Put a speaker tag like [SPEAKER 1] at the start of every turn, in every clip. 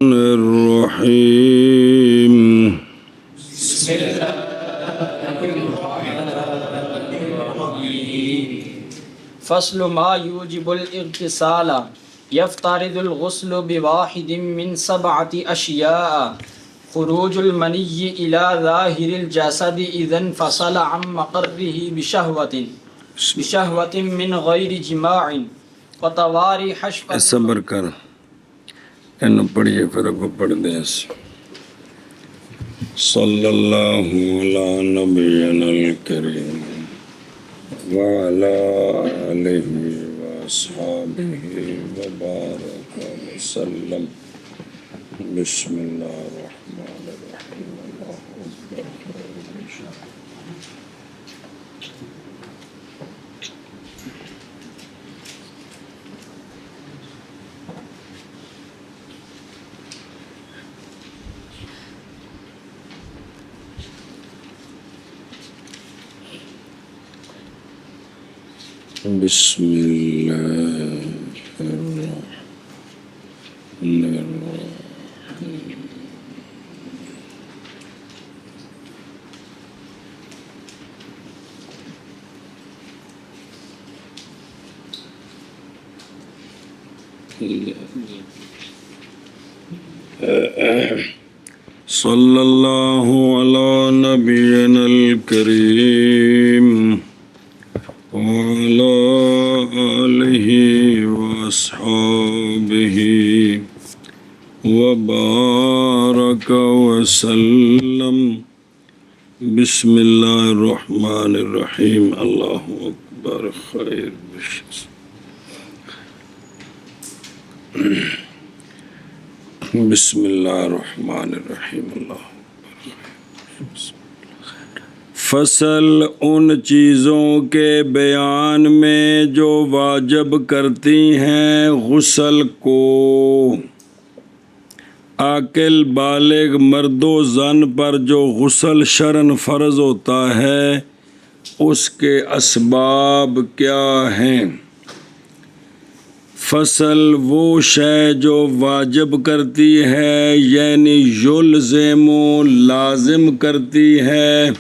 [SPEAKER 1] الرحیم
[SPEAKER 2] فصل ما یوجب الاغتسال یفترض الغسل بواحد من 7 اشیاء خروج المنی الى ظاہر الجسد اذا انفصل عن مقره بشہوة من غیر جماع وتواری حشفة.
[SPEAKER 1] صبر کر اینو پڑھیے پھر اگو پڑھ دیں. صلی اللہ علی نبینا الکریم وعلی آلہ واصحابہ وبارک وسلم. بسم اللہ الرحمن الرحیم. اللہ اکبر. بسم اللہ الرحمن الرحیم. صلی اللہ علی نبینا الکریم وعلى آلہ واصحابہ وبارک وسلم. بسم اللہ الرحمن الرحیم. اللہ اکبر. خیر بسم اللہ الرحمن الرحیم. اللہ فصل ان چیزوں کے بیان میں جو واجب کرتی ہیں غسل کو. عاقل بالغ مرد و زن پر جو غسل شرعاً فرض ہوتا ہے اس کے اسباب کیا ہیں؟ فصل وہ شے جو واجب کرتی ہے یعنی یلزم لازم کرتی ہے.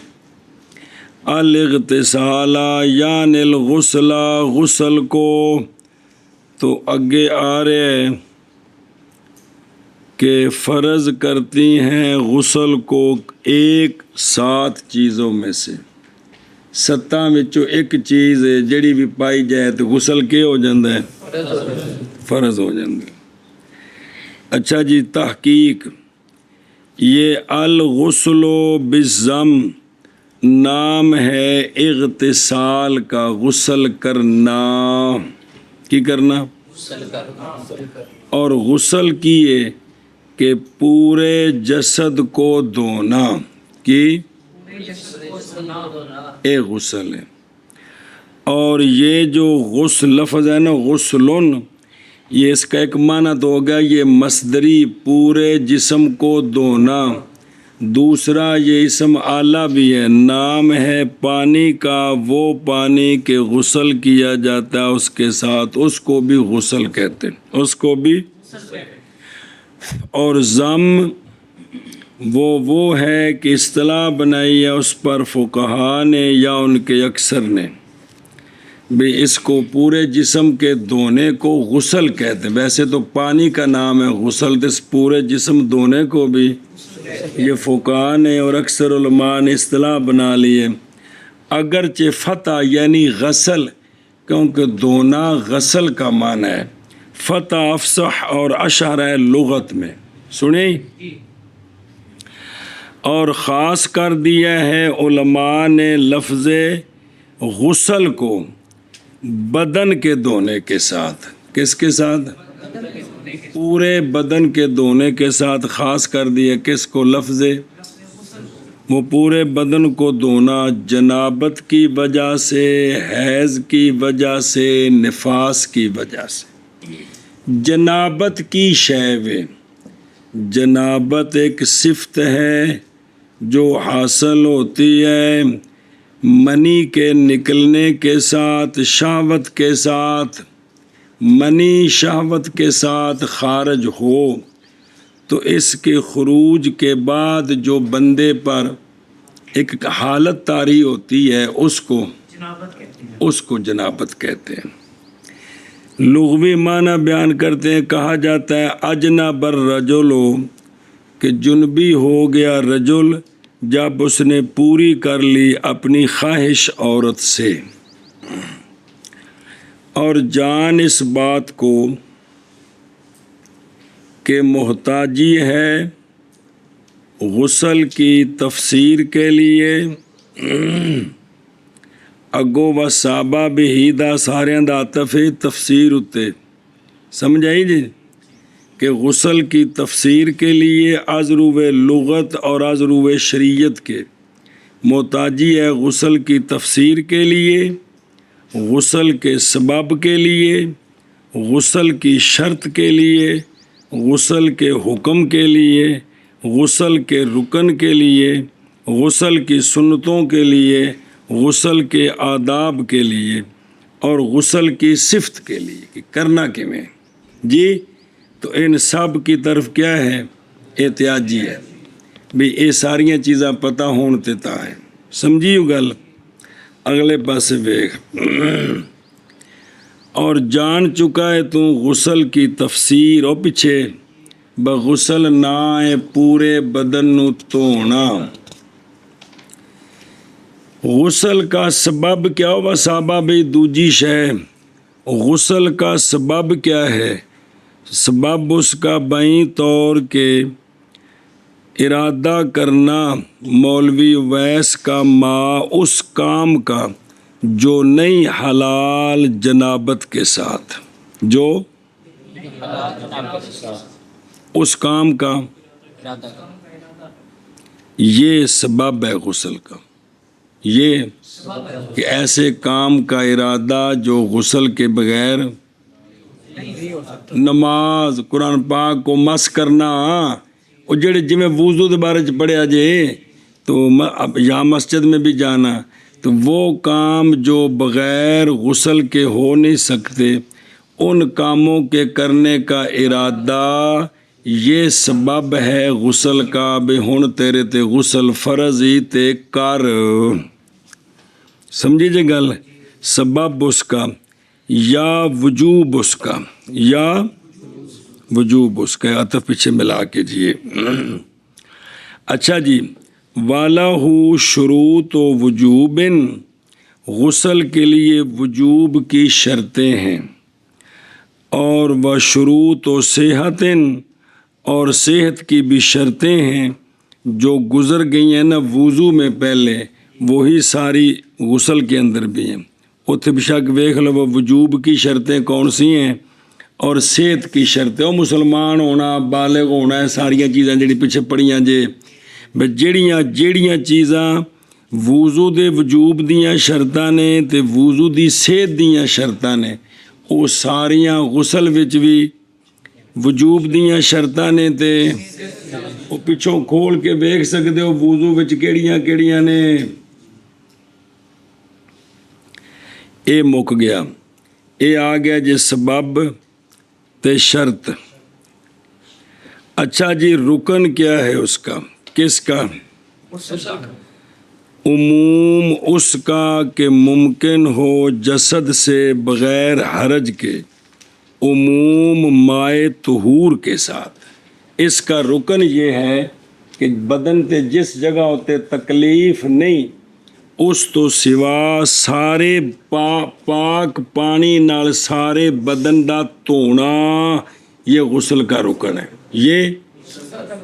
[SPEAKER 1] الاغتسال یعنی الغسل غسل کو. تو آگے آ رہے کہ فرض کرتی ہیں غسل کو 7 چیزوں میں سے. 7 وچوں ایک چیز ہے جڑی بھی پائی جائے تو غسل کے ہو جاتا ہے؟ فرض ہو جاتا ہے. اچھا جی، تحقیق یہ الغسل بالضم نام ہے اغتسال کا. غسل کرنا کی کرنا اور غسل کیے کہ پورے جسد کو دھونا کی ایک غسل ہے. اور یہ جو غسل لفظ ہے نا غسلن، یہ اس کا ایک معنی تو ہو گیا یہ مصدری پورے جسم کو دھونا. دوسرا یہ اسم آلہ بھی ہے، نام ہے پانی کا وہ پانی کے غسل کیا جاتا ہے اس کے ساتھ، اس کو بھی غسل کہتے ہیں، اس کو بھی. اور ضم وہ ہے کہ اصطلاح بنائی ہے اس پر فقہا نے یا ان کے اکثر نے بھی اس کو پورے جسم کے دھونے کو غسل کہتے ہیں. ویسے تو پانی کا نام ہے غسل، تو اس پورے جسم دھونے کو بھی یہ فقہا نے اور اکثر علماء نے اصطلاح بنا لی ہے. اگرچہ فتح یعنی غسل، کیونکہ دھونا غسل کا معنی ہے. فتح افصح اور اشہر ہے لغت میں، سنیں. اور خاص کر دیا ہے علماء نے لفظ غسل کو بدن کے دھونے کے ساتھ. کس کے ساتھ؟ پورے بدن کے دھونے کے ساتھ خاص کر دیا. کس کو؟ لفظ وہ پورے بدن کو دھونا جنابت کی وجہ سے، حیض کی وجہ سے، نفاس کی وجہ سے. جنابت کی شے، جنابت ایک صفت ہے جو حاصل ہوتی ہے منی کے نکلنے کے ساتھ، شہوت کے ساتھ. منی شہوت کے ساتھ خارج ہو تو اس کے خروج کے بعد جو بندے پر ایک حالت طاری ہوتی ہے اس کو جنابت کہتے ہیں۔ لغوی معنی بیان کرتے ہیں، کہا جاتا ہے اجنب الرجل، کہ جنبی ہو گیا رجل جب اس نے پوری کر لی اپنی خواہش عورت سے، اور جان اس بات کو کہ محتاجی ہے غسل کی تفسیر کے لیے، اگو و صحابہ بھی دا ساریاں دا عطف تفسیر اتے، سمجھ آئی جی، کہ غسل کی تفسیر کے لیے از روئے لغت اور از روئے شریعت کے محتاجی ہے غسل کی تفسیر کے لیے، غسل کے سبب کے لیے، غسل کی شرط کے لیے، غسل کے حکم کے لیے، غسل کے رکن کے لیے، غسل کی سنتوں کے لیے، غسل کے آداب کے لیے، اور غسل کی صفت کے لیے کہ کرنا کیویں جی۔ تو ان سب کی طرف کیا ہے احتیاجی ہے بھی یہ ساریاں چیزاں پتہ ہون تے تا ہے، سمجھیو گل۔ اگلے پاسے ویکھ، اور جان چکا ہے تو غسل کی تفسیر، اور پیچھے بغسل نہ ہے پورے بدن نو دھونا۔ غسل کا سبب کیا ہوا صحابہ بھی دوجی شے، غسل کا سبب کیا ہے؟ سبب اس کا بائیں طور کے ارادہ کرنا مولوی ویس کا ماں اس کام کا جو نہیں حلال جنابت کے ساتھ، جو اس کام کا یہ سبب ہے غسل کا، یہ کہ ایسے کام کا ارادہ جو غسل کے بغیر، نماز قرآن پاک کو مس کرنا، وہ جڑے جی میں وضو دے بارے چ پڑھیا جے تو یا مسجد میں بھی جانا، تو وہ کام جو بغیر غسل کے ہو نہیں سکتے، ان کاموں کے کرنے کا ارادہ یہ سبب ہے غسل کا، بے ہن تیرے تے غسل فرض ہی تے کر، سمجھی جے گل، سبب اس کا یا وجوب اس کا، یا وجوب اس کا، عطف پیچھے ملا کے جی۔ اچھا جی، وَلَهُ شُرُوطُ وُجُوبٍ، غسل کے لیے وجوب کی شرطیں ہیں، اور وَشُرُوطُ صِحَةٍ، اور صحت کی بھی شرطیں ہیں جو گزر گئی ہیں نا وضو میں پہلے، وہی ساری غسل کے اندر بھی ہیں۔ اتھے بشک ویکھ لو وجوب کی شرطیں کون سی ہیں اور صحت کی شرطیں، اور مسلمان ہونا، بالغ ہونا ہے، ساریاں چیزاں جڑی پیچھے پڑھیاں جے، جیڑیاں چیزاں وضو دے وجوب دیاں شرطاں نے تے وضو دی صحت دیاں شرطاں نے، وہ ساریاں غسل وچ بھی وجوب دیاں شرطاں نے، تے وہ پچھوں کھول کے ویکھ سکدے ہو وضو وچ کیڑیاں کیڑیاں نے۔ اے مک گیا، اے آ گیا جی سبب تے شرط۔ اچھا جی، رکن کیا ہے اس کا، کس کا؟ عموم اس کا کہ ممکن ہو جسد سے بغیر حرج کے، عموم مائے طہور کے ساتھ۔ اس کا رکن یہ ہے کہ بدن تے جس جگہ ہوتے تکلیف نہیں، اس تو سوا سارے پاک پانی نال سارے بدن دا دھونا، یہ غسل کا رکن ہے۔ یہ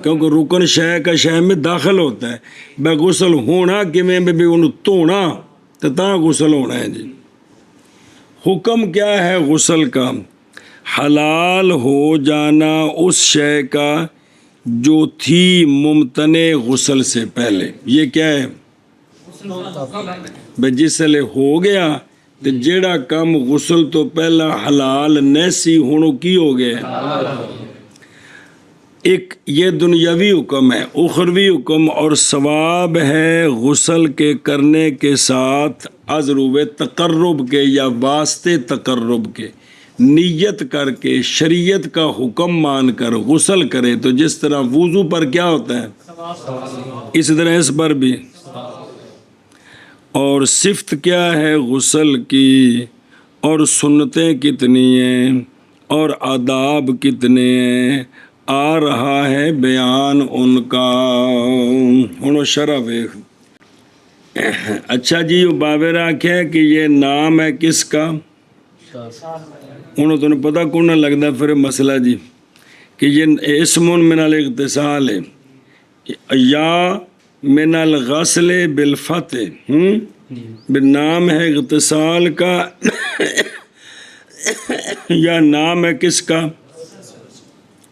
[SPEAKER 1] کیونکہ رکن شے کا شے میں داخل ہوتا ہے، بے غسل ہونا کیویں بھی انہوں دھونا تو تاں غسل ہونا ہے جی۔ حکم کیا ہے غسل کا؟ حلال ہو جانا اس شے کا جو تھی ممتنع غسل سے پہلے، یہ کیا ہے؟ بے جسلے ہو گیا تو جیڑا کم غسل تو پہلا حلال نیسی ہونو کی ہو گیا۔ ایک یہ دنیاوی حکم ہے، اخروی حکم اور ثواب ہے غسل کے کرنے کے ساتھ از روئے تقرب کے یا واسطے تقرب کے، نیت کر کے شریعت کا حکم مان کر غسل کرے تو جس طرح وضو پر کیا ہوتا ہے اسی طرح اس پر بھی. اور صفت کیا ہے غسل کی اور سنتیں کتنی ہیں اور آداب کتنے ہیں آ رہا ہے بیان ان کا. ہوں شرح ویخ. اچھا جی وہ بابر آخیا کہ یہ نام ہے کس کا. ہوں تمہیں پتہ کون نہ لگتا پھر مسئلہ جی کہ یہ اسم من الاغتسال ہے یا من الغسل بالفتح نام ہے اغتسال کا یا نام ہے کس کا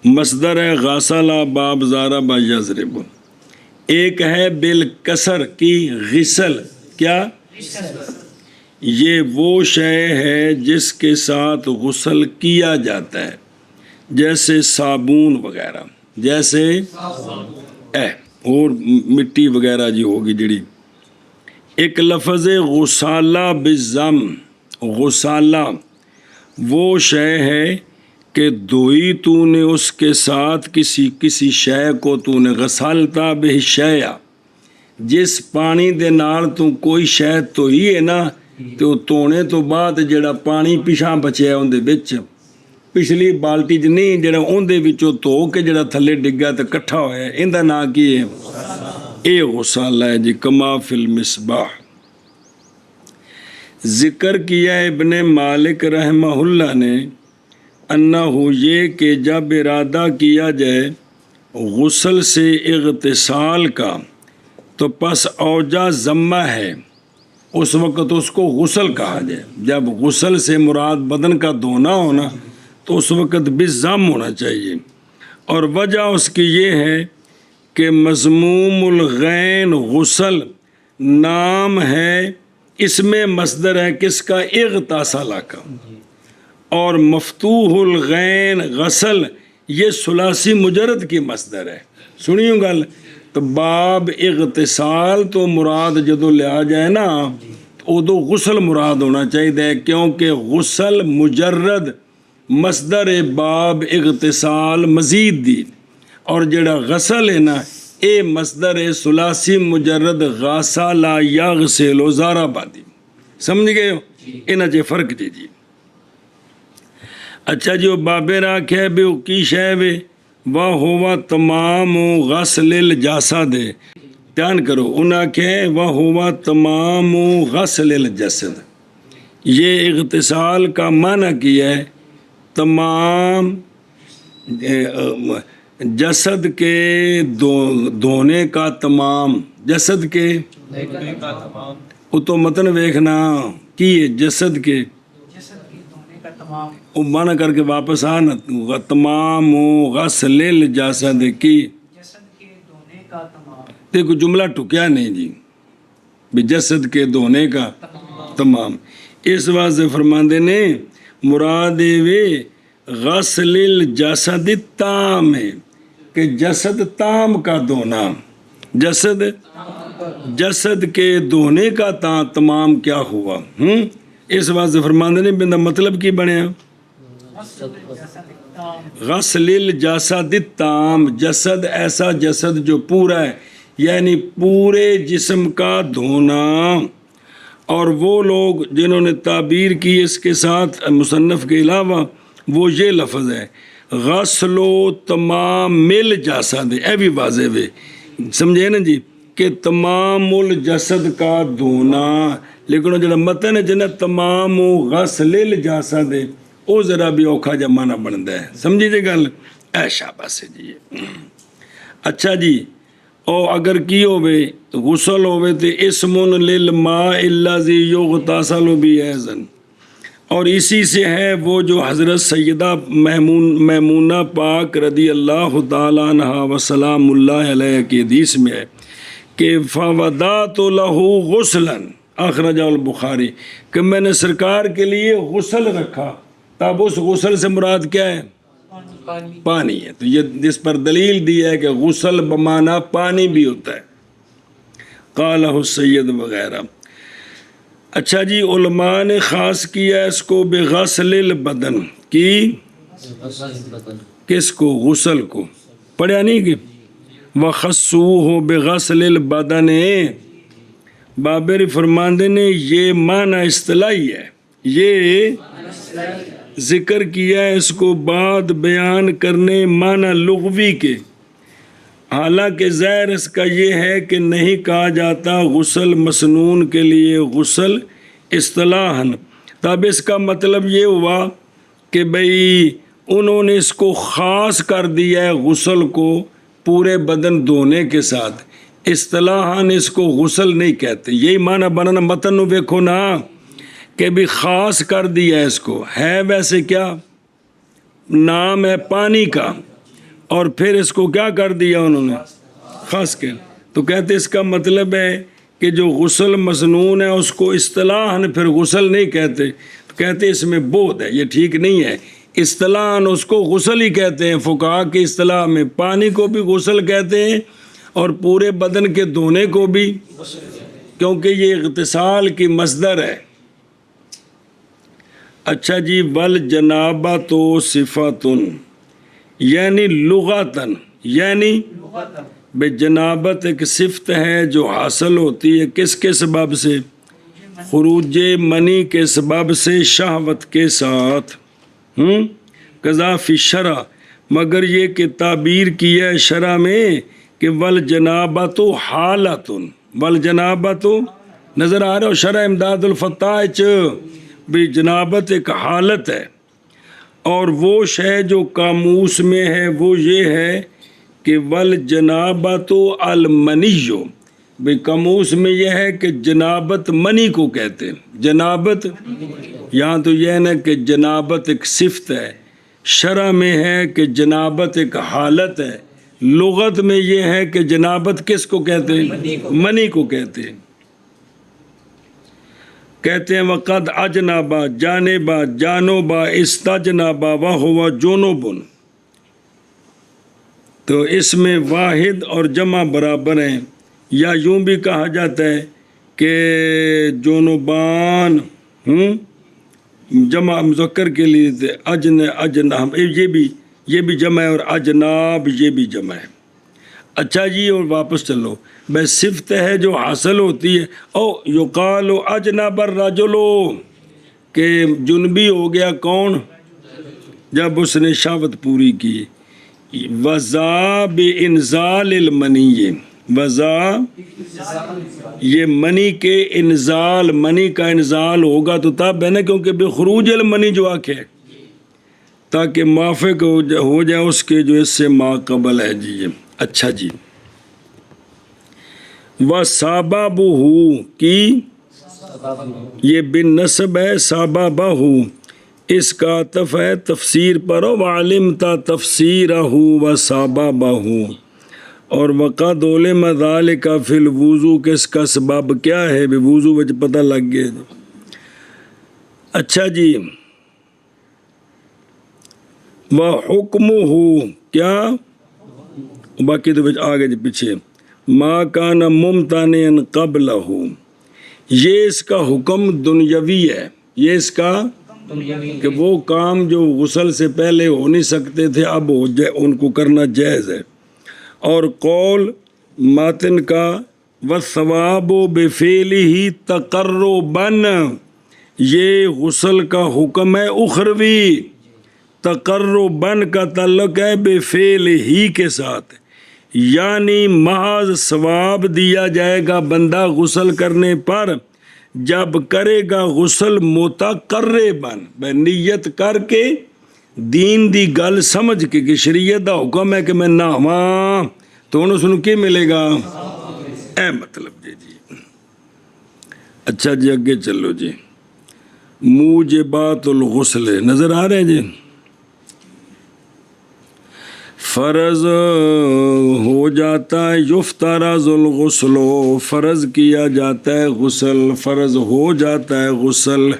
[SPEAKER 1] مصدر ہے غسل باب ضرب یضرب. ایک ہے بالکسر کی غسل کیا یہ وہ شے ہے جس کے ساتھ غسل کیا جاتا ہے جیسے صابون وغیرہ جیسے اور مٹی وغیرہ جی ہوگی جڑی. ایک لفظ غسالہ بالضم غسالہ وہ شے ہے کہ دھوئی تو نے اس کے ساتھ کسی شے کو تو نے غسالتا بہ شیء جس پانی دے نال تو کوئی شے دھوئی ہے نا تو دھونے تو بعد جڑا پانی پیچھا بچیا اندے وچ پچھلی بالٹی چ نہیں جڑا اندے وچوں دھو کے جڑا تھلے ڈگا تے کٹھا ہویا ہے ایندا نام کی ہے اے غسالہ ہے جی. کما فی المصباح ذکر کیا ابن مالک رحمہ اللہ نے انہو یہ کہ جب ارادہ کیا جائے غسل سے اغتسال کا تو پس اوجا ضمہ ہے اس وقت اس کو غسل کہا جائے. جب غسل سے مراد بدن کا دھونا ہونا تو اس وقت بھی ضم ہونا چاہیے. اور وجہ اس کی یہ ہے کہ مضموم الغین غسل نام ہے اس میں مصدر ہے کس کا اغتسالہ کا اور مفتوح الغین غسل یہ ثلاثی مجرد کی مصدر ہے. سنیوں گل تو باب اغتسال تو مراد جدو لیا جائے نا ادو غسل مراد ہونا چاہیے کیونکہ غسل مجرد مصدر باب اغتسال مزید دی اور جڑا غسل ہے نا اے مصدر ثلاثی مجرد غسل یغسل و ضربادی. سمجھ گئے ہو انہاں چ فرق جی. اچھا جی وہ بابے راکھے بھی وہ کی شے وے وہ ہوا تمام غسل الجسد دھیان کرو انہاں کہ وہ ہوا تمام غسل الجسد یہ اغتسال کا معنی کیا ہے تمام جسد کے دھونے کا تمام جسد کے وہ تو متن ویکھنا کی ہے جسد کے وہ مانا کر کے واپس آنا تمام غسل الجسد کی دیکھو جملہ ٹکیا نہیں جی بھی جسد کے دھونے کا تمام. اس واسطے فرماندے نے مراد وے غسل الجسد تام ہے کہ جسد تام کا دھونا جسد کے دھونے کا تمام کیا ہوا. اس واسطے فرماندے نے بندہ مطلب کی بنیا غسل الجسد تام جسد ایسا جسد جو پورا ہے یعنی پورے جسم کا دھونا. اور وہ لوگ جنہوں نے تعبیر کی اس کے ساتھ مصنف کے علاوہ وہ یہ لفظ ہے غسل و تمام مل جسد اے بھی واضح وے سمجھے نا جی کہ تمام الجسد کا دھونا لیکن جڑا متن ہے جنہیں تمام غسل الجسد وہ ذرا بھی اوکھا جا معنی بنتا ہے. سمجھی جی گل اے شاباش جی. اچھا جی او اگر کی ہوئے غسل ہوئے تو اسم للماء الذی یغتسل بہ ایضا اور اسی سے ہے وہ جو حضرت سیدہ میمونہ پاک رضی اللہ تعالیٰ عنہ وسلام اللہ علیہ کی حدیث میں ہے کہ فوضعت لہ غسلا اخرجہ البخاری کہ میں نے سرکار کے لیے غسل رکھا. تب اس غسل سے مراد کیا ہے پانی ہے. تو یہ جس پر دلیل دی ہے کہ غسل بمعنی پانی بھی ہوتا ہے. قالہ السید وغیرہ. اچھا جی، علماء نے خاص کیا اس کو بغسل البدن کی، کس کو؟ غسل کو، پڑھا نہیں کہ وخصوہ بغسل البدن، بابر فرماندے نے یہ معنی اصطلاحی ہے، یہ ذکر کیا ہے اس کو بعد بیان کرنے معنی لغوی کے، حالانکہ ظاہر اس کا یہ ہے کہ نہیں کہا جاتا غسل مسنون کے لیے غسل اصطلاحاً، تب اس کا مطلب یہ ہوا کہ بھئی انہوں نے اس کو خاص کر دیا ہے غسل کو پورے بدن دھونے کے ساتھ، اصطلاحاً اس کو غسل نہیں کہتے، یہی معنی بنانا متن نو دیکھو نا کہ بھی خاص کر دیا ہے اس کو، ہے ویسے کیا نام ہے پانی کا، اور پھر اس کو کیا کر دیا انہوں نے خاص کر، تو کہتے اس کا مطلب ہے کہ جو غسل مسنون ہے اس کو اصطلاحاً پھر غسل نہیں کہتے، کہتے اس میں بہت ہے، یہ ٹھیک نہیں ہے، اصطلاحاً اس کو غسل ہی کہتے ہیں، فقہا کی اصطلاح میں پانی کو بھی غسل کہتے ہیں اور پورے بدن کے دھونے کو بھی، کیونکہ یہ اغتسال کی مصدر ہے۔ اچھا جی، والجنابۃ صفاتن، یعنی لغتاً، یعنی بے جنابت ایک صفت ہے جو حاصل ہوتی ہے کس کے سبب سے؟ خروج منی کے سبب سے شہوت کے ساتھ، قضا فی شرع، مگر یہ کہ تعبیر کیا ہے شرع میں کہ والجنابۃ حالتن، والجنابۃ نظر آ رہا ہو شرع امداد الفتاح بھی جنابت ایک حالت ہے، اور وہ شے جو قاموس میں ہے وہ یہ ہے کہ والجنابۃ المنی، بھئی قاموس میں یہ ہے کہ جنابت منی کو کہتے ہیں، جنابت، یہاں تو یہ ہے نا کہ جنابت ایک صفت ہے، شرع میں ہے کہ جنابت ایک حالت ہے، لغت میں یہ ہے کہ جنابت کس کو کہتے ہیں؟ منی کو کہتے ہیں۔ کہتے ہیں وقد اجنبا جانبا جانوبا استجنبا وہو جنوبن، تو اس میں واحد اور جمع برابر ہیں، یا یوں بھی کہا جاتا ہے کہ جنوبان جمع مذکر کے لیے اجناب، یہ بھی جمع ہے، اور اجناب یہ بھی جمع ہے۔ اچھا جی، اور واپس چلو، بس صفت ہے جو حاصل ہوتی ہے، او یقال اجنب الرجل، کہ جنبی ہو گیا کون؟ جب اس نے شہوت پوری کی، وذا بانزال المنی، وذا یہ منی کے انزال، منی کا انزال ہوگا تو تب ہے نا، کیونکہ بخروج المنی جو آنکھ ہے، تاکہ موافق ہو جائے اس کے جو اس سے ما قبل ہے جی۔ اچھا جی، وَسَبَبُهُ کی یہ بن نصب ہے، سَبَبَهُ اس کا عطف ہے تفسیر پر، وَعَلِمْتَ تَفْسِيرَهُ وَسَبَبَهُ، اور وَقَدْ عُلِمَ ذَلِكَ فِي الْوُضُوء کہ اس کا سبب کیا ہے، بے وضو وجہ پتہ لگ گیا۔ اچھا جی، وَحُكْمُهُ کیا، باقی تو آگے جی پیچھے، ما کان ممتنعا قبلہ، یہ اس کا حکم دنیاوی ہے، یہ اس کا کہ وہ کام جو غسل سے پہلے ہو نہیں سکتے تھے اب ہو جائے، ان کو کرنا جائز ہے۔ اور قول ماتن کا والثواب بفعلہ تقربا، یہ غسل کا حکم ہے اخروی، تقربا کا تعلق ہے بفعلہ کے ساتھ، یعنی محض ثواب دیا جائے گا بندہ غسل کرنے پر جب کرے گا غسل متقرباً، نیت کر کے دین دی گل سمجھ کے کہ شریعت دا حکم ہے کہ میں نہواں، تو انہوں سنو کی ملے گا، اے مطلب جی۔ اچھا جی، اگے چلو جی، موجبات الغسل نظر آ رہے ہیں جی، فرض ہو جاتا ہے، یفترض الغسل، فرض کیا جاتا ہے غسل، فرض ہو جاتا ہے غسل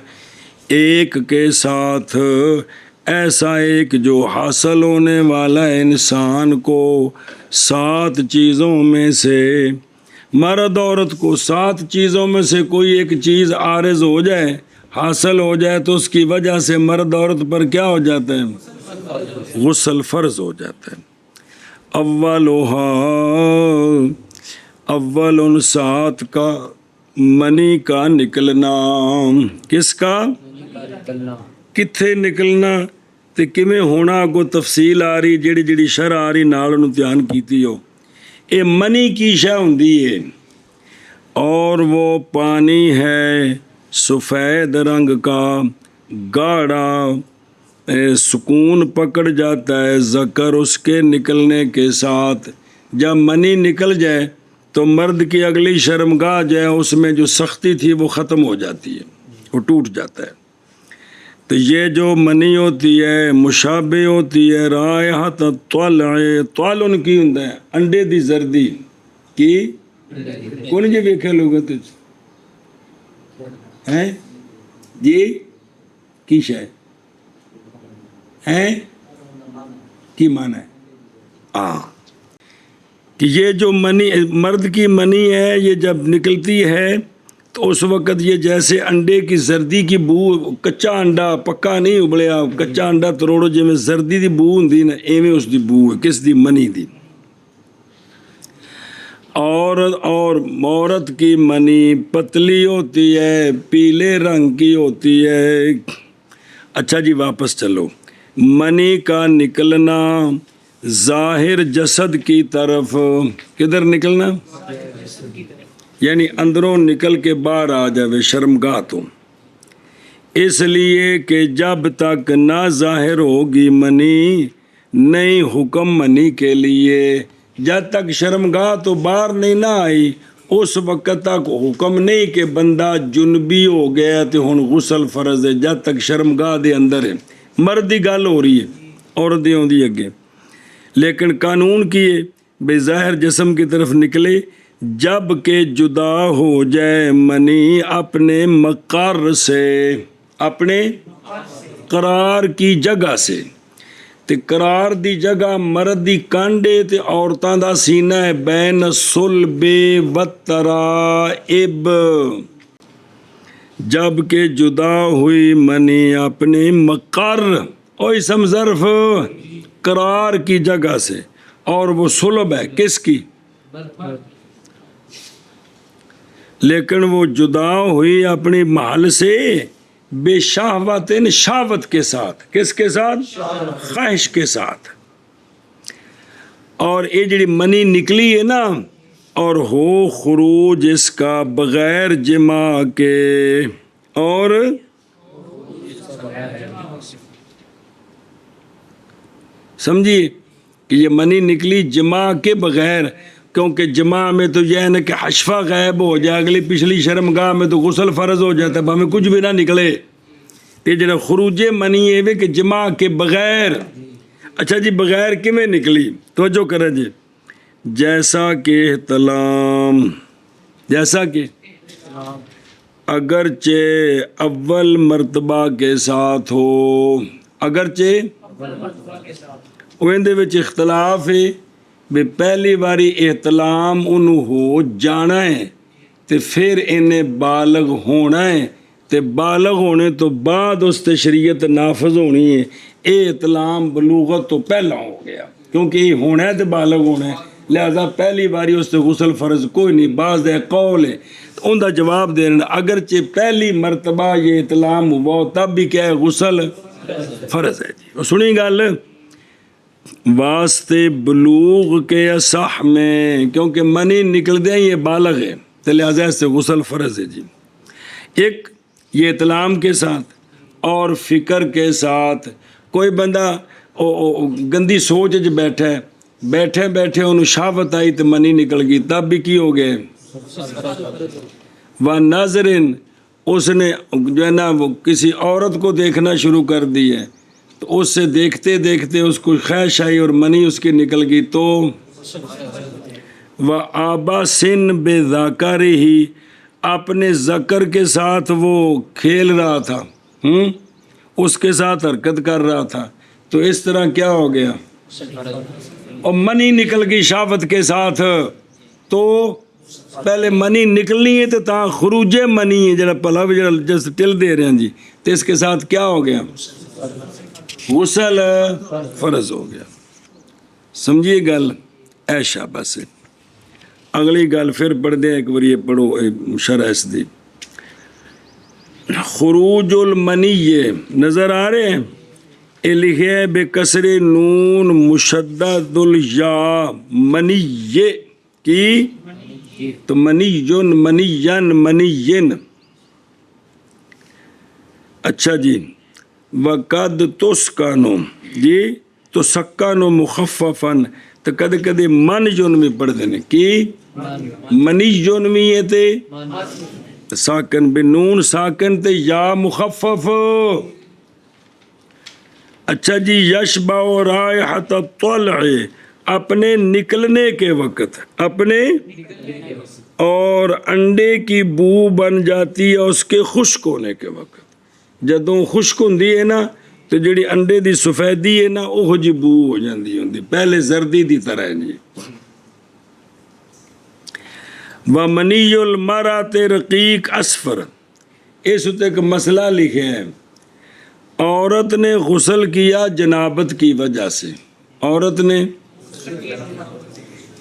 [SPEAKER 1] ایک کے ساتھ، ایسا ایک جو حاصل ہونے والا ہے انسان کو 7 چیزوں میں سے، مرد عورت کو 7 چیزوں میں سے کوئی ایک چیز عارض ہو جائے، حاصل ہو جائے، تو اس کی وجہ سے مرد عورت پر کیا ہو جاتا ہے؟ غسل فرض ہو جاتا ہے۔ اولھا، اول ان 7 کا منی کا نکلنا، کس کا؟ کتھے نکلنا تے کیویں ہونا، کو تفصیل آ رہی، جڑی جڑی شرح آ رہی نال انہوں دھیان کیتی ہو۔ اے منی کی شے ہوندی ہے اور وہ پانی ہے سفید رنگ کا، گاڑھا، سکون پکڑ جاتا ہے ذکر اس کے نکلنے کے ساتھ۔ جب منی نکل جائے تو مرد کی اگلی شرمگاہ جو ہے اس میں جو سختی تھی وہ ختم ہو جاتی ہے، وہ ٹوٹ جاتا ہے۔ تو یہ جو منی ہوتی ہے مشابہ ہوتی ہے رائحت الطلع، طلع کی ہوندا ہے انڈے دی زردی کی، کون جی ویکھے لوگ تجھ ہیں جی کی شے ہیں کی معنی ہے کہ یہ جو منی مرد کی منی ہے یہ جب نکلتی ہے تو اس وقت یہ جیسے انڈے کی زردی کی بو، کچا انڈا پکا نہیں ابلیا، کچا انڈا تروڑو جی میں زردی دی بو ہوندی نا، ایویں اس دی بو ہے، کس دی؟ منی دی۔ اور عورت کی منی پتلی ہوتی ہے، پیلے رنگ کی ہوتی ہے۔ اچھا جی واپس چلو، منی کا نکلنا ظاہر جسد کی طرف، کدھر نکلنا؟ یعنی اندروں نکل کے باہر آ جاوے شرمگاہ تو، اس لیے کہ جب تک نہ ظاہر ہوگی منی نہیں حکم منی کے لیے، جب تک شرمگاہ تو باہر نہیں نہ آئی اس وقت تک حکم نہیں کہ بندہ جنبی ہو گیا تو ہن غسل فرض ہے، جب تک شرمگاہ دے اندر ہے۔ مرد دی گل ہو رہی ہے، عورت دی ہوندی اگے، لیکن قانون کی ہے بے ظاہر جسم کی طرف نکلے جب کہ جدا ہو جائے منی اپنے مقر سے، اپنے قرار کی جگہ سے۔ تے قرار دی جگہ مرد دی کانڈے تے عورتاں دا سینہ ہے، بین الصلب والترائب، جب کہ جدا ہوئی منی اپنے مقر، اور اسم ظرف قرار کی جگہ سے، اور وہ صلب ہے کس کی؟ لیکن وہ جدا ہوئی اپنی محل سے بے شہوت، شہوت کے ساتھ، کس کے ساتھ؟ خواہش کے ساتھ۔ اور یہ جڑی منی نکلی ہے نا، اور ہو خروج اس کا بغیر جماع کے، اور سمجھیے کہ یہ منی نکلی جماع کے بغیر، کیونکہ جماع میں تو یہ ہے نا کہ حشفہ غائب ہو جائے، اگلی پچھلی شرمگاہ میں تو غسل فرض ہو جاتا ہے، ہمیں کچھ بھی نہ نکلے۔ یہ جڑا خروج منی ہے کہ جماع کے بغیر۔ اچھا جی بغیر کیویں نکلی؟ توجہ کریں جی، جیسا کہ احتلام، جیسا کہ اگرچہ اول مرتبہ کے ساتھ ہو، اگرچہ اوندے وچ اختلاف ہے بھی پہلی باری احتلام انہوں ہو جانا ہے تے پھر انہیں بالغ ہونا ہے، تے بالغ ہونے تو بعد اس تے شریعت نافذ ہونی ہے۔ احتلام بلوغت تو پہلا ہو گیا، کیونکہ یہ ہونا ہے تے بالغ ہونا ہے، لہذا پہلی باری اس تے غسل فرض کوئی نہیں۔ بعض دے قول ہے ان دا جواب دے رہے، اگرچہ پہلی مرتبہ یہ احتلام ہوا تب بھی کیا ہے؟ غسل فرض ہے جی۔ سنی گل، واسطے بلوغ کے اصح میں، کیونکہ منی نکل دیں یہ بالغ ہے تو لہذا اس سے غسل فرض ہے جی۔ ایک یہ احتلام کے ساتھ اور فکر کے ساتھ، کوئی بندہ گندی سوچ جو بیٹھا ہے، بیٹھے بیٹھے انہوں شہوت آئی تو منی نکل گئی، تب بھی کی ہو گئے؟ وَنَظْرٍ، اس نے جو ہے نا وہ کسی عورت کو دیکھنا شروع کر دی ہے تو اس سے دیکھتے دیکھتے اس کو خواہش آئی اور منی اس کی نکل گئی تو وَعَبَسٍ بِذَكَرِهِ، اپنے ذکر کے ساتھ وہ کھیل رہا تھا، اس کے ساتھ حرکت کر رہا تھا، تو اس طرح کیا ہو گیا؟ اور منی نکل گئی شہوت کے ساتھ تو پہلے منی نکلنی ہے تو تا خروج منی ہے جڑا پلا بھی جڑا جس ٹل دے رہے ہیں جی، تو اس کے ساتھ کیا ہو گیا؟ غسل فرض ہو گیا. سمجھیے گل؟ ایشا بس اگلی گل پھر پڑھ دیں ایک بار، یہ پڑھو شرح اس دی. خروج المنی یہ نظر آ رہے ہیں؟ یہ لکھے ہے بے کسر نون مشدد الیا منی کی، تو منیون منین منین. اچھا جی. وقد تسکانو جی تو سکانو مخففن، تو کدے کدے من جون میں پڑھ دینے کی منی جون میں یہ تے ساکن بے نون ساکن تے یا مخفف. اچھا جی. یشبع رائحۃ الطلع، اپنے نکلنے کے وقت، اپنے اور انڈے کی بو بن جاتی ہے اس کے خشک ہونے کے وقت. جدوں خشک ہوندی ہے نا تو جڑی انڈے دی سفیدی ہے نا وہ جی بو ہو جاندی ہوندی، پہلے زردی دی طرح ہے جی. وَمَنِيُّ الْمَرْأَةِ رَقِيقٌ اصفر. اس تے ایک مسئلہ لکھے ہے، عورت نے غسل کیا جنابت کی وجہ سے، عورت نے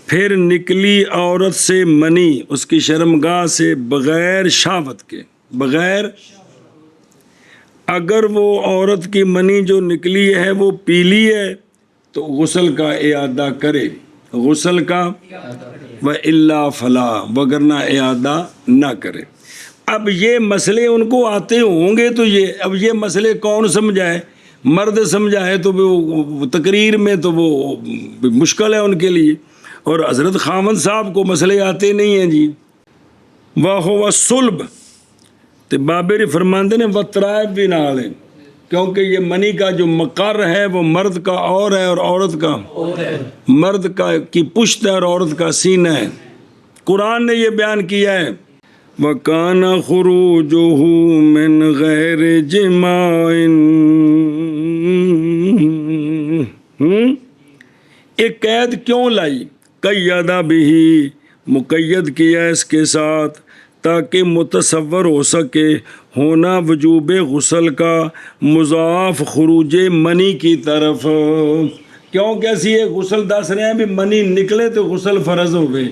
[SPEAKER 1] پھر نکلی عورت سے منی اس کی شرمگاہ سے بغیر شہوت کے، بغیر، اگر وہ عورت کی منی جو نکلی ہے وہ پیلی ہے تو غسل کا اعادہ کرے، غسل کا، وَإِلَّا فَلَا، وگرنہ اعادہ نہ کرے. اب یہ مسئلے ان کو آتے ہوں گے تو اب یہ مسئلے کون سمجھائے؟ مرد سمجھائے تو وہ تقریر میں تو وہ مشکل ہے ان کے لیے، اور حضرت خاوند صاحب کو مسئلے آتے نہیں ہیں جی. وَهُوَ الصُّلْبُ، تو بابری فرماندے نے وطرائب بھی نال ہے، کیونکہ یہ منی کا جو مقر ہے وہ مرد کا اور ہے اور عورت کا، مرد کا کی پشت ہے اور عورت کا سینہ ہے. قرآن نے یہ بیان کیا ہے وَكَانَ خُرُوجُهُ مِنْ غَيْرِ جِمَاعٍ. ایک قید کیوں لائی؟ قیدہ بھی، مقید کیا اس کے ساتھ تاکہ متصور ہو سکے ہونا وجوب غسل کا مضاف خروج منی کی طرف. کیوں کیسی ہے غسل دس رہے ہیں بھی منی نکلے تو غسل فرض ہو گئے،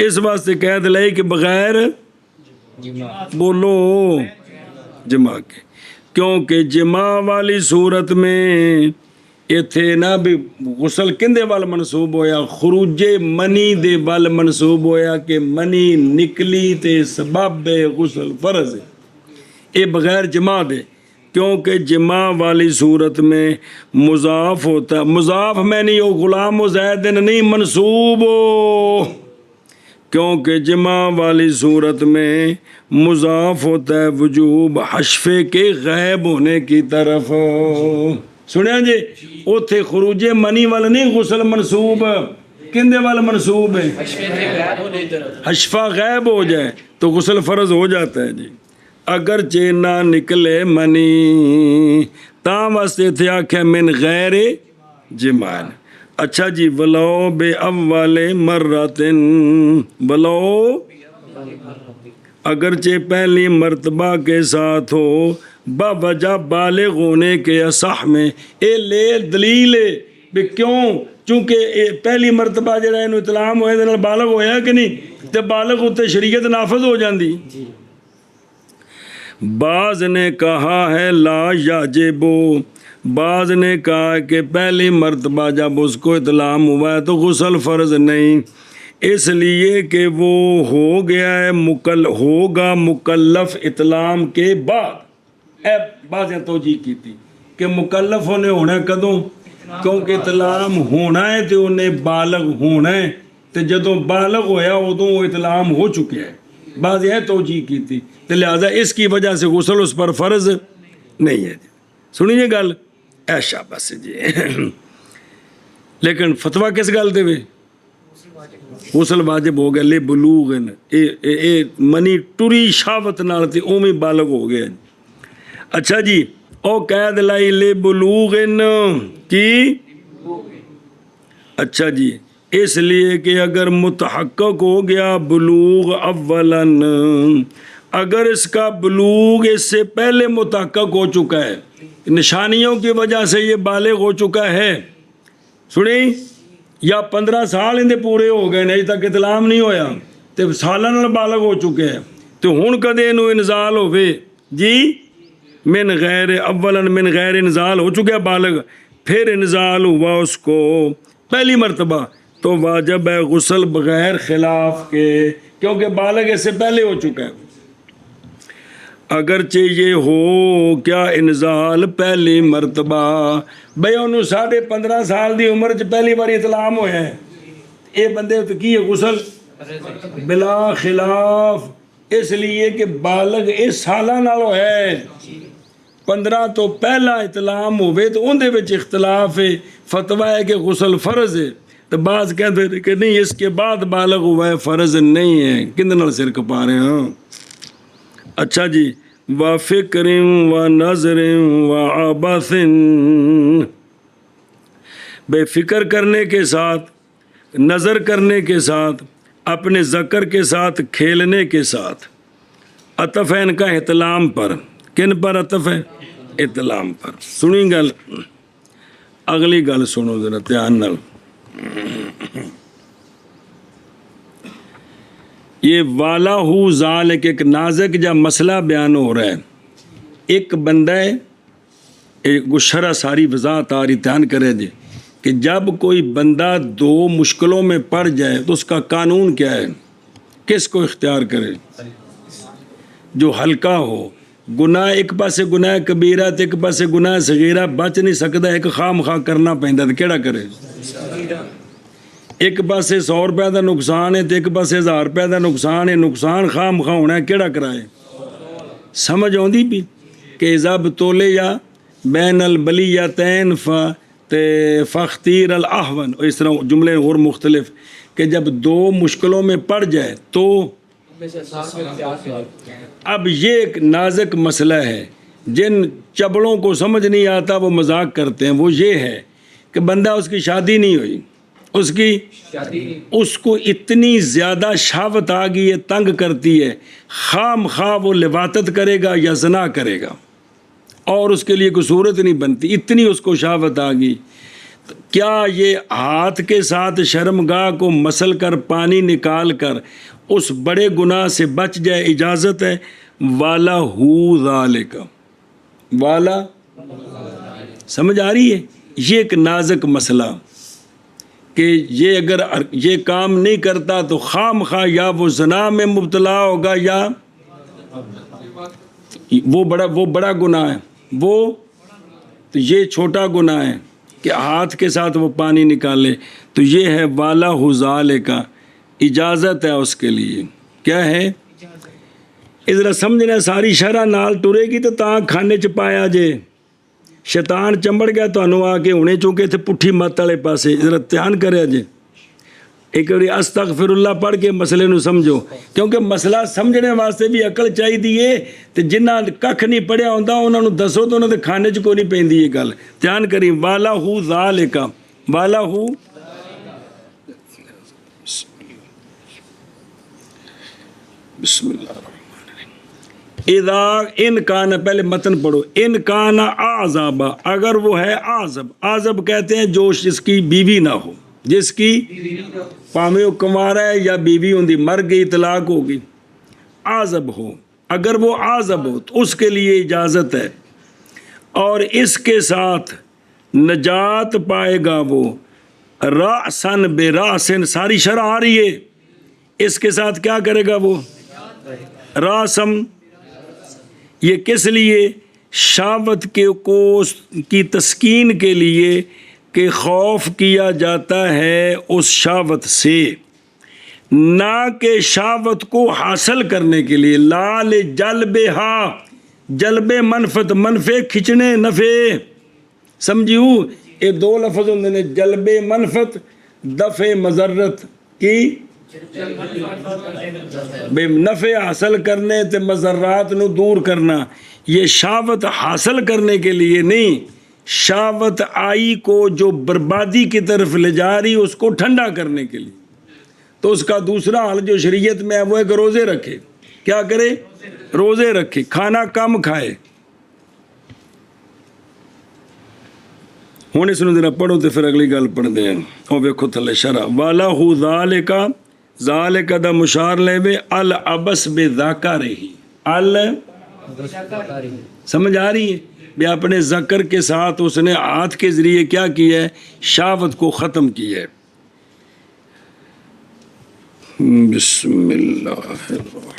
[SPEAKER 1] اس واسطے قید لائی کہ بغیر بولو جمع کے، کیونکہ جمع والی صورت میں ایتھے نا بھی غسل کندے وال منصوب ہویا؟ خروج منی دے وال منصوب ہویا کہ منی نکلی تے سبب غسل فرض ہے. اے بغیر جمع دے، کیونکہ جمع والی صورت میں مضاف ہوتا، مضاف میں نہیں ہو غلام و زید نہیں منصوب ہو، کیونکہ جمع والی صورت میں مضاف ہوتا ہے وجوب حشفے کے غائب ہونے کی طرف. سنیا جی اوتھے خروج منی والا نہیں غسل منصوب، کندے والا منصوب ہے؟ حشفہ غائب ہو جائے تو غسل فرض ہو جاتا ہے جی. اگرچہ نہ نکلے منی تاں واسطے تھے آکھیا من غیر جمع. اچھا جی. ولو بے اول مرتن، ولو اگرچہ پہلی مرتبہ کے ساتھ ہو باوجہ بالغ ہونے کے اصح میں. اے لے دلیل ہے بھی کیوں؟ چونکہ پہلی مرتبہ جڑا انہوں اطلام ہوئے دے بالغ ہویا کہ نہیں، تے بالغ ہوتے شریعت نافذ ہو جاندی. بعض نے کہا ہے لا یاجبو، بعض نے کہا کہ پہلی مرتبہ جب اس کو اطلام ہوا ہے تو غسل فرض نہیں، اس لیے کہ وہ ہو گیا ہے ہوگا مکلف اطلام کے بعد. بعض توجہ کی تھی کہ مکلف ہونے ہونا کدوں؟ کیونکہ اطلام ہونا ہے تو انہیں بالغ ہونا ہے، تو جدوں بالغ ہویا ادوں وہ اطلام ہو چکے ہے. بعض یہ توجہ کی تھی تو لہذا اس کی وجہ سے غسل اس پر فرض نہیں ہے. سنیے گل ایشا بس جی. لیکن فتویٰ کس گل دے وے؟ غسل واجب ہو گیا لے بلوغ، اے منی ٹری شاوت نال تے اوویں بالغ ہو گیا. اچھا جی. او قید لائی لے بلوغ کی. اچھا جی. اس لیے کہ اگر متحقق ہو گیا بلوغ اولاً، اگر اس کا بلوغ اس سے پہلے متحقق ہو چکا ہے، نشانیوں کی وجہ سے یہ بالغ ہو چکا ہے، سنی، یا 15 سال اندے پورے ہو گئے نہیں تک اطلام نہیں ہویا تو سالوں نال بالغ ہو چکے ہیں، تو ہن کدے انہوں انزال ہوئے جی من غیر اولاً من غیر انزال ہو چکا بالغ، پھر انزال ہوا اس کو پہلی مرتبہ، تو واجب ہے غسل بغیر خلاف کے، کیونکہ بالغ اس سے پہلے ہو چکا ہے۔ اگرچہ یہ ہو کیا انزال پہلی مرتبہ، بھئی انہوں 15.5 سال دی عمر چ پہلی باری اطلام ہویا ہے، اے بندے تو کی ہے غسل بلا خلاف، اس لیے کہ بالغ اس سالہ نال ہویا ہے، 15 تو پہلا اطلام ہوئے تو ان دے وچ اختلاف ہے، فتویٰ ہے کہ غسل فرض ہے، تو بعض کہتے ہیں کہ نہیں اس کے بعد بالغ ہوا ہے فرض نہیں ہے، کن نال سر کپا رہے ہیں۔ اچھا جی، وَفِكْرٍ وَنَظْرٍ وَعَبَثٍ، بے فکر کرنے کے ساتھ، نظر کرنے کے ساتھ، اپنے ذکر کے ساتھ کھیلنے کے ساتھ، عطف ہے ان کا احتلام پر، کن پر عطف ہے؟ احتلام پر۔ سنی گل، اگلی گل سنو ذرا دھیان نال، یہ والا ہو ذالک ایک نازک جا مسئلہ بیان ہو رہا ہے، ایک بندہ ہے، ایک شرح ساری وضاحت آ رہی، دھیان کرے جی کہ جب کوئی بندہ 2 مشکلوں میں پڑ جائے تو اس کا قانون کیا ہے، کس کو اختیار کرے؟ جو ہلکا ہو، گناہ ایک پاسے گناہ کبیرہ تے ایک پاسے گناہ صغیرہ، بچ نہیں سکتا، ایک خام خواہ کرنا پہندا تو کیڑا کرے؟ ایک پاسے 100 روپے دا نقصان ہے تو ایک پاسے 1000 روپے دا نقصان ہے، نقصان خام خواہ ہونا ہے، کیڑا کرائے؟ سمجھ آؤندی بھی کہ ضب تولے یا بین البلیتین فاختیر الاحون، اس طرح جملے اور مختلف، کہ جب 2 مشکلوں میں پڑ جائے تو اب یہ ایک نازک مسئلہ ہے، جن چبڑوں کو سمجھ نہیں آتا وہ مذاق کرتے ہیں، وہ یہ ہے کہ بندہ اس کی شادی نہیں ہوئی، اس کو اتنی زیادہ شہوت آ گئی ہے، تنگ کرتی ہے، خام خواہ وہ لواطت کرے گا یا زنا کرے گا، اور اس کے لیے کوئی صورت نہیں بنتی، اتنی اس کو شہوت آ گئی، کیا یہ ہاتھ کے ساتھ شرمگاہ کو مسل کر پانی نکال کر اس بڑے گناہ سے بچ جائے؟ اجازت ہے، والا ہو ذالک، والا سمجھ آ رہی ہے؟ یہ ایک نازک مسئلہ کہ یہ اگر یہ کام نہیں کرتا تو خام خواہ یا وہ زنا میں مبتلا ہوگا یا وہ بڑا گناہ ہے، وہ تو یہ چھوٹا گناہ ہے کہ ہاتھ کے ساتھ وہ پانی نکالے، تو یہ ہے والا ہو ذالک کا، اجازت ہے اس کے لیے، کیا ہے؟ ادھر سمجھنا ساری شرح نال ٹرے گی تو تاں کھانے چ پایا جے، شیطان چمبڑ گیا تو آ کے ہونے چونکہ تھے پٹھی مت والے پاسے، ذرا دھیان کرے جے، ایک بڑی استغفر اللہ پڑھ کے مسئلے نو سمجھو، کیونکہ مسئلہ سمجھنے واسطے بھی عقل چاہی دیئے، تو جنہ ککھ نہیں پڑھیا ہوندہ انہوں نے دسو تو انہوں نے کھانے چ کو نہیں پہن دی یہ گل، دھیان کریں، والا ہو ذالک، والا ہو بسم اللہ الرحمن الرحیم، اذا ان کان، پہلے متن پڑھو، ان کان اعزب، اگر وہ ہے اعزب، اعزب کہتے ہیں جو جس کی بیوی نہ ہو، جس کی پامے کمارا ہے یا بیوی ہوندی مر گئی طلاق ہوگی، اعزب ہو، اگر وہ اعزب ہو تو اس کے لیے اجازت ہے، اور اس کے ساتھ نجات پائے گا وہ رأسن بے رأسن، ساری شرح آ رہی ہے، اس کے ساتھ کیا کرے گا وہ راسم، یہ کس لیے؟ شہوت کے کی تسکین کے لیے کہ خوف کیا جاتا ہے اس شہوت سے، نہ کہ شہوت کو حاصل کرنے کے لیے، لال جلبہا، جلب منفت، منفع کھچنے، نفع، سمجھیو یہ 2 لفظ ہوندے نے، جلب منفت، دفع مضرت کی، بے نفع حاصل کرنے تے مضرات نو دور کرنا، یہ شہوت حاصل کرنے کے لیے نہیں، شہوت آئی کو جو بربادی کی طرف لے جا رہی اس کو ٹھنڈا کرنے کے لیے، تو اس کا دوسرا حل جو شریعت میں ہے وہ ہے کہ روزے رکھے. کیا کرے؟ روزے رکھے، کھانا کم کھائے. ہوں اس ذرا پڑھو تو پھر اگلی گل پڑھتے ہیں. وہ ویکھو تھلے شرح والا ہو ذالک دا مشار لے وے الابس بے ذاکرہ سمجھ آ رہی ہے؟ بے اپنے ذکر کے ساتھ اس نے ہاتھ کے ذریعے کیا کیا ہے؟ شہوت کو ختم کیا ہے. بسم اللہ الرحمن.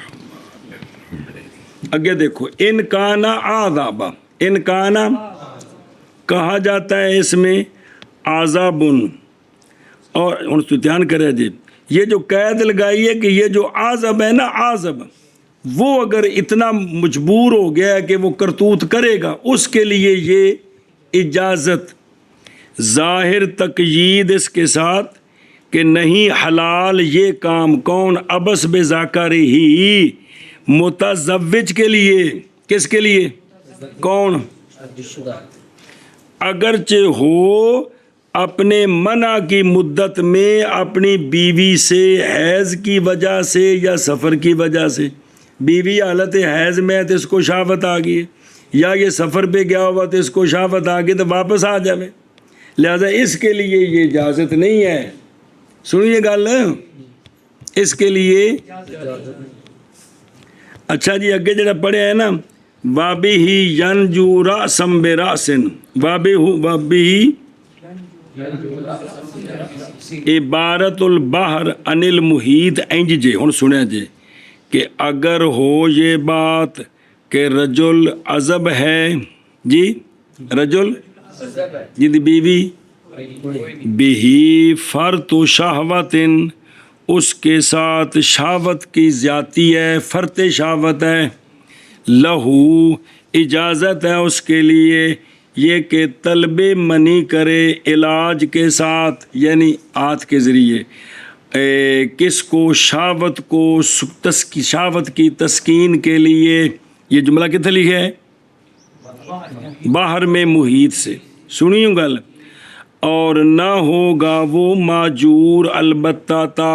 [SPEAKER 1] اگے دیکھو ان کانا عذاب، ان کانا کہا جاتا ہے اس میں عذابن، اور دھیان کرے جی یہ جو قید لگائی ہے کہ یہ جو عذاب ہے نا، عذاب وہ اگر اتنا مجبور ہو گیا ہے کہ وہ کرتوت کرے گا، اس کے لیے یہ اجازت. ظاہر تقیید اس کے ساتھ کہ نہیں حلال یہ کام. کون؟ ابس بے ذاکر ہی، متزوج کے لیے. کس کے لیے؟ کون؟ اگرچہ ہو اپنے منع کی مدت میں اپنی بیوی سے حیض کی وجہ سے یا سفر کی وجہ سے. بیوی حالت حیض میں ہے تو اس کو شہوت آ گئی، یا یہ سفر پہ گیا ہوا تو اس کو شہوت آ گئی تو واپس آ جائے. لہذا اس کے لیے یہ اجازت نہیں ہے. سنیے گل، اس کے لیے. اچھا جی اگے جڑا پڑھے ہے نا وابی ہی ینجو راسم بے راسن، وابی عبارت البحر ان المحیط انج جے. ہن سنیا جے کہ اگر ہو یہ بات کہ رجل عزب ہے جی، رجل جی بیوی بہی فرط شہوتن، اس کے ساتھ شہوت کی زیادتی ہے، فرط شہوت ہے. لہو اجازت ہے اس کے لیے یہ کہ طلب منی کرے علاج کے ساتھ، یعنی ہاتھ کے ذریعے کس کو؟ شہوت کو، شہوت کی تسکین کے لیے. یہ جملہ کتنے لکھا ہے؟ باہر میں محیط سے. سنیوں گل. اور نہ ہوگا وہ ماجور البتہ تا،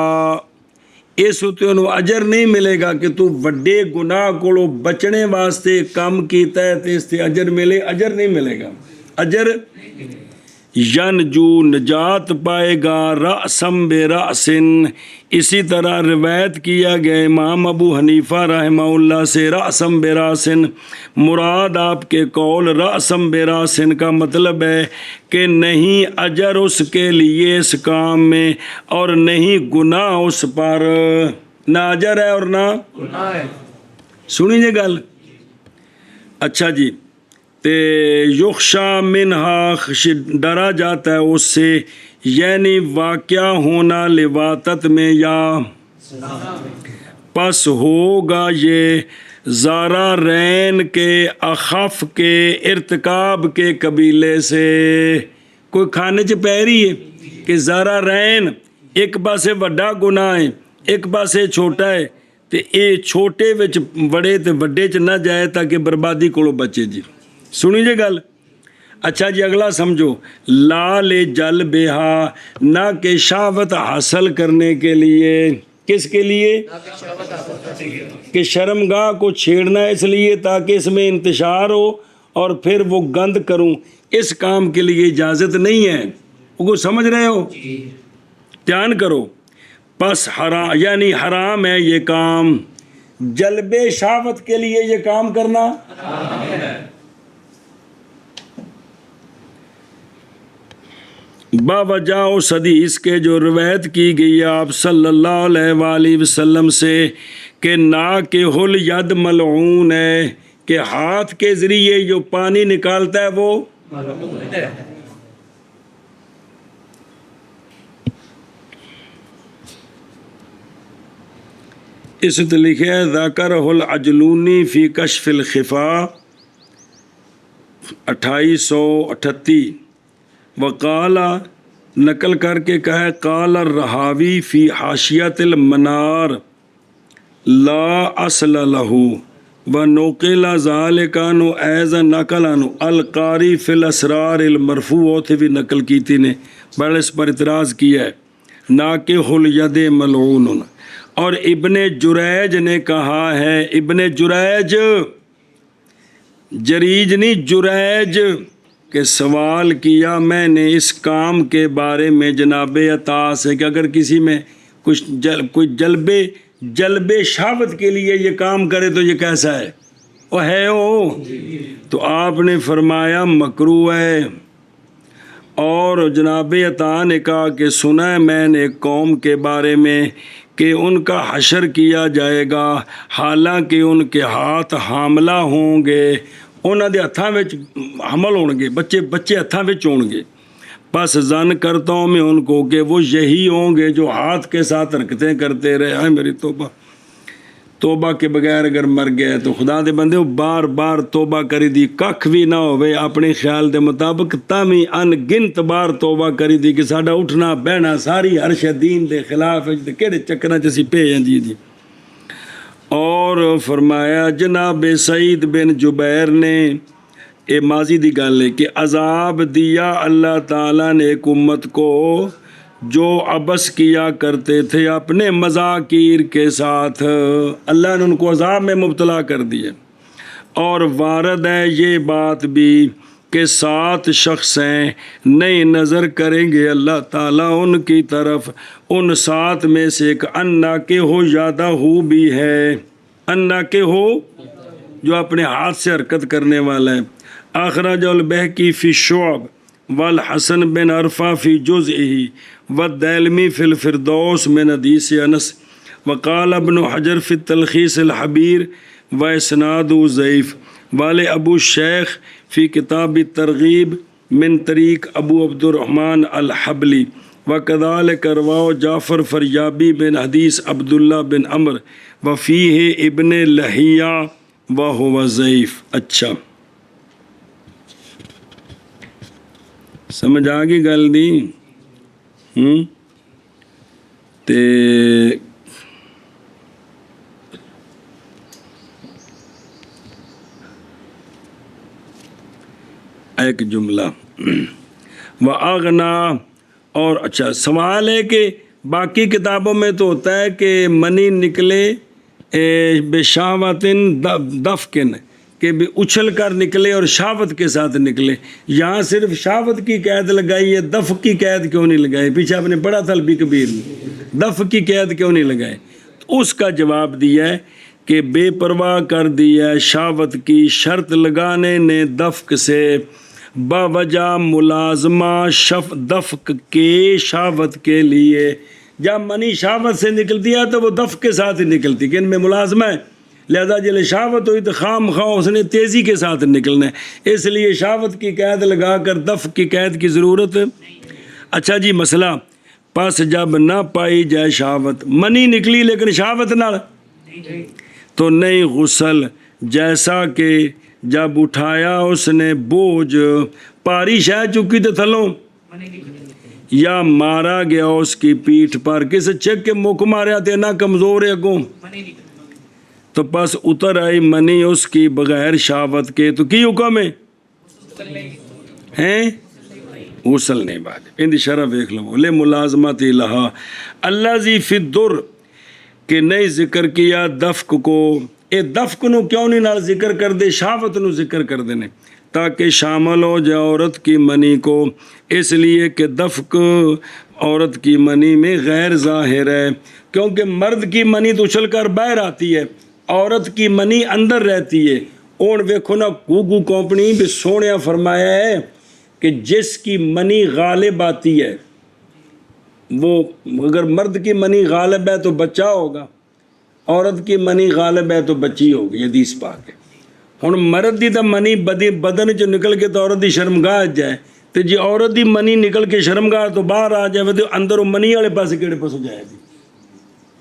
[SPEAKER 1] اس تے انہوں اجر نہیں ملے گا کہ تو وڈے گناہ کو بچنے واسطے کام کیتا ہے تو اس تے اجر ملے. اجر نہیں ملے گا. اجر ینجو نجات پائے گا رأسم بے رأسن. اسی طرح روایت کیا گیا امام ابو حنیفہ رحمہ اللہ سے رأسم بے رأسن. مراد آپ کے قول رأسم بے رأسن کا مطلب ہے کہ نہیں اجر اس کے لیے اس کام میں اور نہیں گناہ اس پر. نہ اجر ہے اور نہ گناہ ہے. سنیے گل. اچھا جی تے یخشا منہا، ڈرا جاتا ہے اس سے، یعنی واقعہ ہونا لواتت میں یا پس ہوگا یہ زارا رین کے اخف کے ارتکاب کے قبیلے سے. کوئی کھانے چ پہ رہی ہے کہ زارا رین ایک پاسے وڈا گناہ ہے ایک پاسے چھوٹا ہے، تے اے چھوٹے وچ بڑے تے وڈے چ نہ جائے تاکہ بربادی کو بچے جی. سنی جے گل. اچھا جی اگلا سمجھو لا لے جل بیہا، نہ کہ شہوت حاصل کرنے کے لیے. کس کے لیے؟ کہ شرمگاہ کو چھیڑنا اس لیے تاکہ اس میں انتشار ہو اور پھر وہ گند کروں. اس کام کے لیے اجازت نہیں ہے. وہ سمجھ رہے ہو؟ دھیان کرو. پس حرام، یعنی حرام ہے یہ کام. جلب شہوت کے لیے یہ کام کرنا حرام ہے. باوجہ اس حدیث کے جو روایت کی گئی آپ صلی اللہ علیہ وآلہ وسلم سے کہ ناکحل ید ملعون ہے، کہ ہاتھ کے ذریعے جو پانی نکالتا ہے وہ ملعون ہے. اس تو لکھے ہے ذکرہ العجلونی فی کشف الخفاء 2838. وقال نقل کر کے کہا قال الرہاوی فی حاشیت المنار لا اصل لہ ونقل ذالک عنہ ایزا نقل عنہ القاری فی الاسرار المرفوع ہوتے بھی نقل کی تھی نے، بڑا اس پر اعتراض کیا ہے، ناکح الید ملعون۔ اور ابن جریج نے کہا ہے، ابن جریج، جریج نہیں جریج، کہ سوال کیا میں نے اس کام کے بارے میں جناب عطا سے کہ اگر کسی میں کچھ کوئی جلب شہوت کے لیے یہ کام کرے تو یہ کیسا ہے؟ وہ ہے وہ، تو آپ نے فرمایا مکروہ ہے۔ اور جناب عطا نے کہا کہ سنا ہے میں نے ایک قوم کے بارے میں کہ ان کا حشر کیا جائے گا حالانکہ ان کے ہاتھ حاملہ ہوں گے، انہاں دے ہتھاں وچ حمل ہون گے، بچے ہتھاں وچ ہون گے، پس زن کرتا ہوں میں ان کو کہ وہ یہی ہوں گے جو ہاتھ کے ساتھ حرکتیں کرتے رہے۔ ہائے میری توبہ کے بغیر اگر مر گئے تو خدا دے بندے بار بار توبہ کری دی، ککھ بھی نہ ہوئے اپنے خیال دے مطابق، تامی ان گنت بار توبہ کری دی کہ ساڈا اٹھنا بہنا ساری عرش دین دے خلاف ہے، کہڑے چکراں چ اسی پے ہیں جی۔ اور فرمایا جناب سعید بن جبیر نے، یہ ماضی دی گل ہے، کہ عذاب دیا اللہ تعالیٰ نے ایک امت کو جو عبث کیا کرتے تھے اپنے مذاکیر کے ساتھ، اللہ نے ان کو عذاب میں مبتلا کر دیا۔ اور وارد ہے یہ بات بھی کہ 7 شخص ہیں، نئی نظر کریں گے اللہ تعالیٰ ان کی طرف، ان 7 میں سے ایک انا کے ہو یادہ ہو بھی ہے، انا کے ہو جو اپنے ہاتھ سے حرکت کرنے والا ہے۔ اخرج البہقی فی الشعب والحسن بن عرفہ فی جزئہ والدیلمی فی الفردوس من حدیث انس، وقال ابن حجر فی التلخیص الحبیر واسناد ضعیف، والے ابو شیخ فی کتاب الترغیب من طریق ابو عبد الرحمن الحبلی، وکذالک رواه جعفر فریابی بن حدیث عبداللہ بن عمر وفیہ ابن لہیہ وہو ضعیف۔ اچھا سمجھ آ گئی گل دی؟ تے ایک جملہ وَأَغْنَا، اور اچھا سوال ہے کہ باقی کتابوں میں تو ہوتا ہے کہ منی نکلے بشاوتن دفکن، کہ اچھل کر نکلے اور شہوت کے ساتھ نکلے، یہاں صرف شہوت کی قید لگائی ہے، دفق کی قید کیوں نہیں لگائی؟ پیچھے آپ نے پڑھا تھا البی کبیر میں، دفق کی قید کیوں نہیں لگائے؟ اس کا جواب دیا ہے کہ بے پرواہ کر دیا ہے شہوت کی شرط لگانے نے دفق سے، باوجہ ملازمہ دفق کے شہوت کے لیے، جب منی شہوت سے نکلتی ہے تو وہ دفق کے ساتھ ہی نکلتی، کہ ان میں ملازمہ ہے، لہذا جلے شہوت ہوئی تو خام خواہ اس نے تیزی کے ساتھ نکلنا ہے، اس لیے شہوت کی قید لگا کر دفق کی قید کی ضرورت ہے۔ اچھا جی مسئلہ، پس جب نہ پائی جائے شہوت، منی نکلی لیکن شہوت نہ، تو نہیں غسل، جیسا کہ جب اٹھایا اس نے بوجھ، پاری شہ چکی تو تھلوں، یا مارا گیا اس کی پیٹھ پر، کس چک کے مک ماریا تے نہ کمزور ہے گوں، تو پس اتر آئی منی اس کی بغیر شہوت کے، تو کی حکم ہے ہیں؟ غسل نہیں واجب۔ ان دی شرح دیکھ لو، لے ملازمت لہا الذی فی الدر، کہ نہیں ذکر کیا دفق کو، اے دفق نو کیوں نہیں نال ذکر کر دے، شہوت نو ذکر کر دینے تاکہ شامل ہو جائے عورت کی منی کو، اس لیے کہ دفق عورت کی منی میں غیر ظاہر ہے، کیونکہ مرد کی منی تو اچھل کر باہر آتی ہے، عورت کی منی اندر رہتی ہے۔ اور ویکھو نا گوگو کمپنی بھی سونیا فرمایا ہے کہ جس کی منی غالب آتی ہے، وہ اگر مرد کی منی غالب ہے تو بچہ ہوگا، عورت کی منی غالب ہے تو بچی ہوگی، حدیث پاک ہے۔ ہن مرد دی تو منی بدن چ نکل کے تو عورت دی شرمگاہ جائے، تو جی عورت دی منی نکل کے شرمگاہ تو باہر آ جائے تو اندر منی والے پاسے کہڑے پاسوں جائے گی؟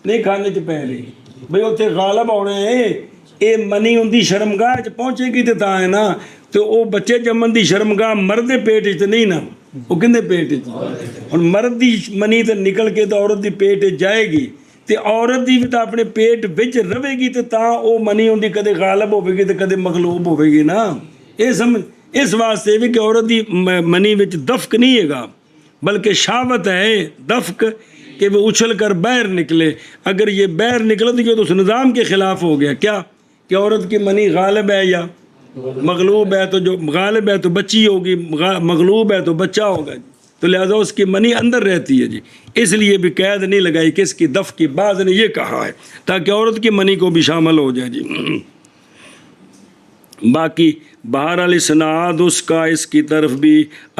[SPEAKER 1] نہیں کھانے چ پہ رہی بھئی اتنے غالب ہونے ہیں، اے منی ان دی شرمگاہ چ پہنچے گی تو تا ہے نا، تو وہ بچے جمن دی شرمگاہ مرد دے پیٹ چ نہیں نا، وہ کندے پیٹ چ، اور مرد دی منی تو نکل کے تو عورت دی پیٹ جائے گی، ਤੇ ਔਰਤ ਦੀ ਵੀ ਤਾਂ ਆਪਣੇ ਪੇਟ ਵਿੱਚ ਰਵੇਗੀ ਤੇ ਤਾਂ ਉਹ ਮਨੀ ਹੁੰਦੀ ਕਦੇ ਗਾਲਬ ਹੋਵੇਗੀ ਤੇ ਕਦੇ ਮਗਲੂਬ ਹੋਵੇਗੀ ਨਾ। ਇਹ ਸਮਝ ਇਸ ਵਾਸਤੇ ਵੀ ਕਿ ਔਰਤ ਦੀ ਮਨੀ ਵਿੱਚ ਦਫਕ ਨਹੀਂ ਹੈਗਾ بلکہ شہوت ہے دفق کہ وہ اچھل کر باہر نکلے. اگر یہ باہر نکلا تو یہ تو اس نظام کے خلاف ہو گیا. کیا کہ عورت کی منی غالب ہے یا مغلوب ہے؟ تو جو غالب ہے تو بچی ہوگی، مغلوب ہے تو بچہ ہوگا، تو لہذا اس کی منی اندر رہتی ہے جی. اس لیے بھی قید نہیں لگائی کہ اس کی دفق کی. بعض نے یہ کہا ہے تاکہ عورت کی منی کو بھی شامل ہو جائے جی. باقی بہرحال اسناد اس کا اس کی طرف بھی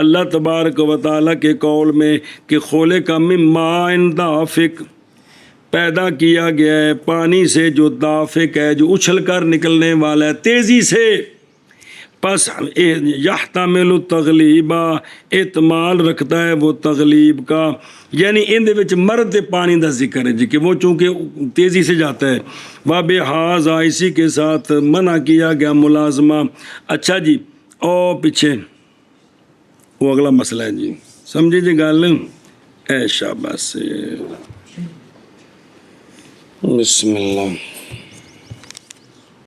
[SPEAKER 1] اللہ تبارک و تعالیٰ کے قول میں کہ خولے کا مما دافق پیدا کیا گیا ہے پانی سے جو دافق ہے، جو اچھل کر نکلنے والا ہے تیزی سے. پس یحتمل تغلیبا احتمال رکھتا ہے وہ تغلیب کا، یعنی ان دے وچ مرد پانی دا ذکر ہے جی کہ وہ چونکہ تیزی سے جاتا ہے. وبہذا اسی کے ساتھ منع کیا گیا ملازمہ. اچھا جی اور پیچھے وہ اگلا مسئلہ ہے جی، سمجھے جی گل؟ اے شاباش، بسم اللہ.